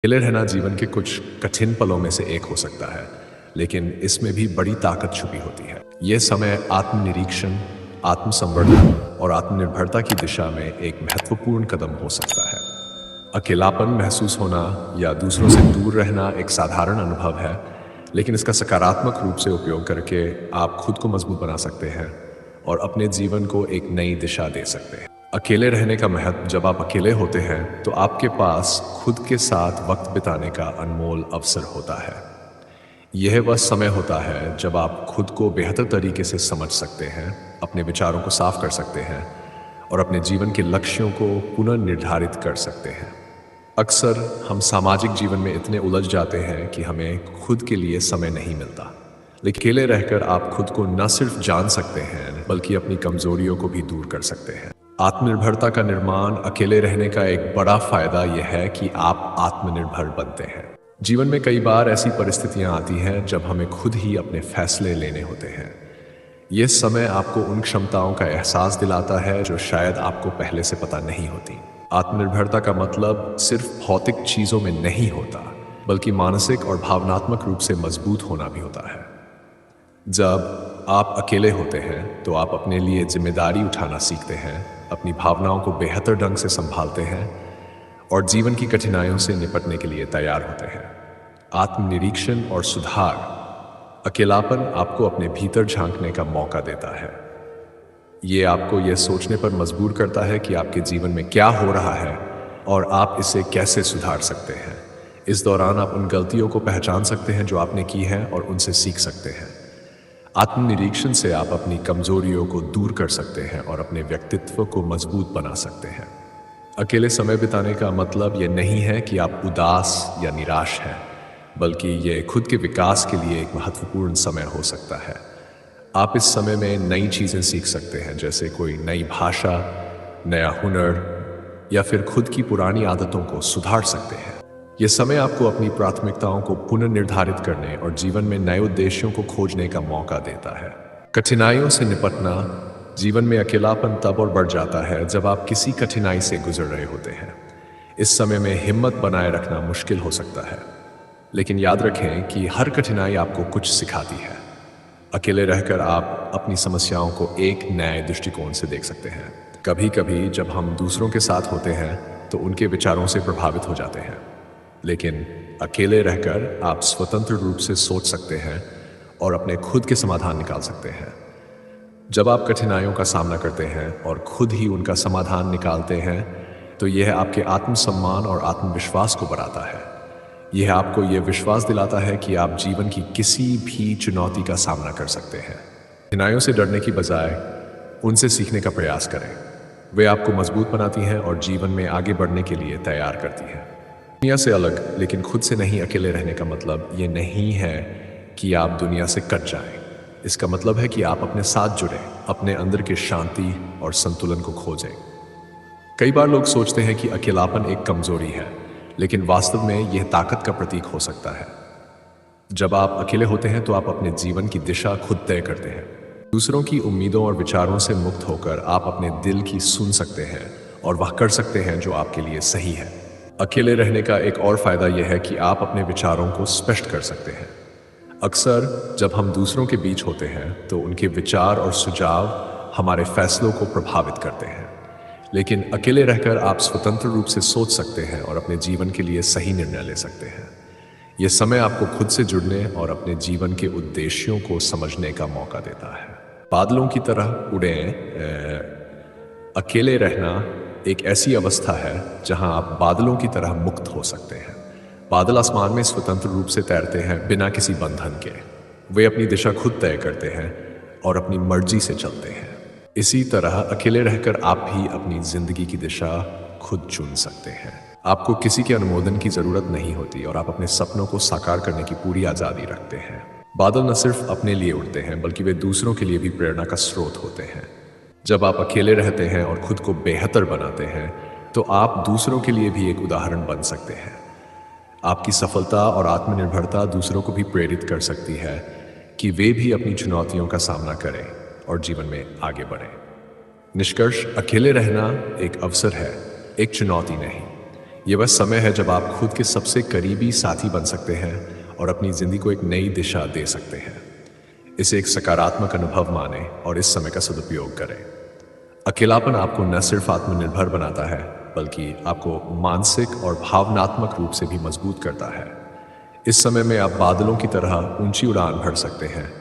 अकेले रहना जीवन के कुछ कठिन पलों में से एक हो सकता है, लेकिन इसमें भी बड़ी ताकत छुपी होती है। यह समय आत्मनिरीक्षण, आत्मसंवर्धन और आत्मनिर्भरता की दिशा में एक महत्वपूर्ण कदम हो सकता है। अकेलापन महसूस होना या दूसरों से दूर रहना एक साधारण अनुभव है, लेकिन इसका सकारात्मक रूप से उपयोग करके आप खुद को मजबूत बना सकते हैं और अपने जीवन को एक नई दिशा दे सकते हैं। अकेले रहने का महत्व: जब आप अकेले होते हैं तो आपके पास खुद के साथ वक्त बिताने का अनमोल अवसर होता है। यह वह समय होता है जब आप खुद को बेहतर तरीके से समझ सकते हैं, अपने विचारों को साफ कर सकते हैं और अपने जीवन के लक्ष्यों को पुनर्निर्धारित कर सकते हैं। अक्सर हम सामाजिक जीवन में इतने उलझ जाते हैं कि हमें खुद के लिए समय नहीं मिलता, लेकिन अकेले रहकर आप खुद को न सिर्फ जान सकते हैं बल्कि अपनी कमजोरियों को भी दूर कर सकते हैं। आत्मनिर्भरता का निर्माण: अकेले रहने का एक बड़ा फायदा यह है कि आप आत्मनिर्भर बनते हैं। जीवन में कई बार ऐसी परिस्थितियां आती हैं जब हमें खुद ही अपने फैसले लेने होते हैं। यह समय आपको उन क्षमताओं का एहसास दिलाता है जो शायद आपको पहले से पता नहीं होती। आत्मनिर्भरता का मतलब सिर्फ भौतिक चीजों में नहीं होता, बल्कि मानसिक और भावनात्मक रूप से मजबूत होना भी होता है। जब आप अकेले होते हैं तो आप अपने लिए जिम्मेदारी उठाना सीखते हैं, अपनी भावनाओं को बेहतर ढंग से संभालते हैं और जीवन की कठिनाइयों से निपटने के लिए तैयार होते हैं। आत्मनिरीक्षण और सुधार: अकेलापन आपको अपने भीतर झांकने का मौका देता है। ये आपको यह सोचने पर मजबूर करता है कि आपके जीवन में क्या हो रहा है और आप इसे कैसे सुधार सकते हैं। इस दौरान आप उन गलतियों को पहचान सकते हैं जो आपने की हैं और उनसे सीख सकते हैं। आत्मनिरीक्षण से आप अपनी कमजोरियों को दूर कर सकते हैं और अपने व्यक्तित्व को मजबूत बना सकते हैं। अकेले समय बिताने का मतलब यह नहीं है कि आप उदास या निराश हैं, बल्कि यह खुद के विकास के लिए एक महत्वपूर्ण समय हो सकता है। आप इस समय में नई चीजें सीख सकते हैं, जैसे कोई नई भाषा, नया हुनर या फिर खुद की पुरानी आदतों को सुधार सकते हैं। यह समय आपको अपनी प्राथमिकताओं को पुनर्निर्धारित करने और जीवन में नए उद्देश्यों को खोजने का मौका देता है। कठिनाइयों से निपटना: जीवन में अकेलापन तब और बढ़ जाता है जब आप किसी कठिनाई से गुजर रहे होते हैं। इस समय में हिम्मत बनाए रखना मुश्किल हो सकता है, लेकिन याद रखें कि हर कठिनाई आपको कुछ सिखाती है। अकेले रहकर आप अपनी समस्याओं को एक नए दृष्टिकोण से देख सकते हैं। कभी कभी जब हम दूसरों के साथ होते हैं तो उनके विचारों से प्रभावित हो जाते हैं, लेकिन अकेले रहकर आप स्वतंत्र रूप से सोच सकते हैं और अपने खुद के समाधान निकाल सकते हैं। जब आप कठिनाइयों का सामना करते हैं और खुद ही उनका समाधान निकालते हैं तो यह आपके आत्मसम्मान और आत्मविश्वास को बढ़ाता है। यह आपको यह विश्वास दिलाता है कि आप जीवन की किसी भी चुनौती का सामना कर सकते हैं। कठिनाइयों से डरने की बजाय उनसे सीखने का प्रयास करें। वे आपको मजबूत बनाती हैं और जीवन में आगे बढ़ने के लिए तैयार करती हैं। दुनिया से अलग लेकिन खुद से नहीं अकेले रहने का मतलब ये नहीं है कि आप दुनिया से कट जाएं। इसका मतलब है कि आप अपने साथ जुड़ें, अपने अंदर की शांति और संतुलन को खोजें। कई बार लोग सोचते हैं कि अकेलापन एक कमजोरी है, लेकिन वास्तव में यह ताकत का प्रतीक हो सकता है। जब आप अकेले होते हैं तो आप अपने जीवन की दिशा खुद तय करते हैं। दूसरों की उम्मीदों और विचारों से मुक्त होकर आप अपने दिल की सुन सकते हैं और वह कर सकते हैं जो आपके लिए सही है। अकेले रहने का एक और फायदा यह है कि आप अपने विचारों को स्पष्ट कर सकते हैं। अक्सर जब हम दूसरों के बीच होते हैं तो उनके विचार और सुझाव हमारे फैसलों को प्रभावित करते हैं, लेकिन अकेले रहकर आप स्वतंत्र रूप से सोच सकते हैं और अपने जीवन के लिए सही निर्णय ले सकते हैं। यह समय आपको खुद से जुड़ने और अपने जीवन के उद्देश्यों को समझने का मौका देता है। बादलों की तरह उड़ें। अकेले रहना एक ऐसी अवस्था है जहां आप बादलों की तरह मुक्त हो सकते हैं। बादल आसमान में स्वतंत्र रूप से तैरते हैं, बिना किसी बंधन के। वे अपनी दिशा खुद तय करते हैं और अपनी मर्जी से चलते हैं। इसी तरह अकेले रहकर आप भी अपनी जिंदगी की दिशा खुद चुन सकते हैं। आपको किसी के अनुमोदन की जरूरत नहीं होती और आप अपने सपनों को साकार करने की पूरी आजादी रखते हैं। बादल न सिर्फ अपने लिए उड़ते हैं, बल्कि वे दूसरों के लिए भी प्रेरणा का स्रोत होते हैं। जब आप अकेले रहते हैं और खुद को बेहतर बनाते हैं तो आप दूसरों के लिए भी एक उदाहरण बन सकते हैं। आपकी सफलता और आत्मनिर्भरता दूसरों को भी प्रेरित कर सकती है कि वे भी अपनी चुनौतियों का सामना करें और जीवन में आगे बढ़ें। निष्कर्ष: अकेले रहना एक अवसर है, एक चुनौती नहीं। ये वह समय है जब आप खुद के सबसे करीबी साथी बन सकते हैं और अपनी जिंदगी को एक नई दिशा दे सकते हैं। इसे एक सकारात्मक अनुभव माने और इस समय का सदुपयोग करें। अकेलापन आपको न सिर्फ आत्मनिर्भर बनाता है बल्कि आपको मानसिक और भावनात्मक रूप से भी मजबूत करता है। इस समय में आप बादलों की तरह ऊंची उड़ान भर सकते हैं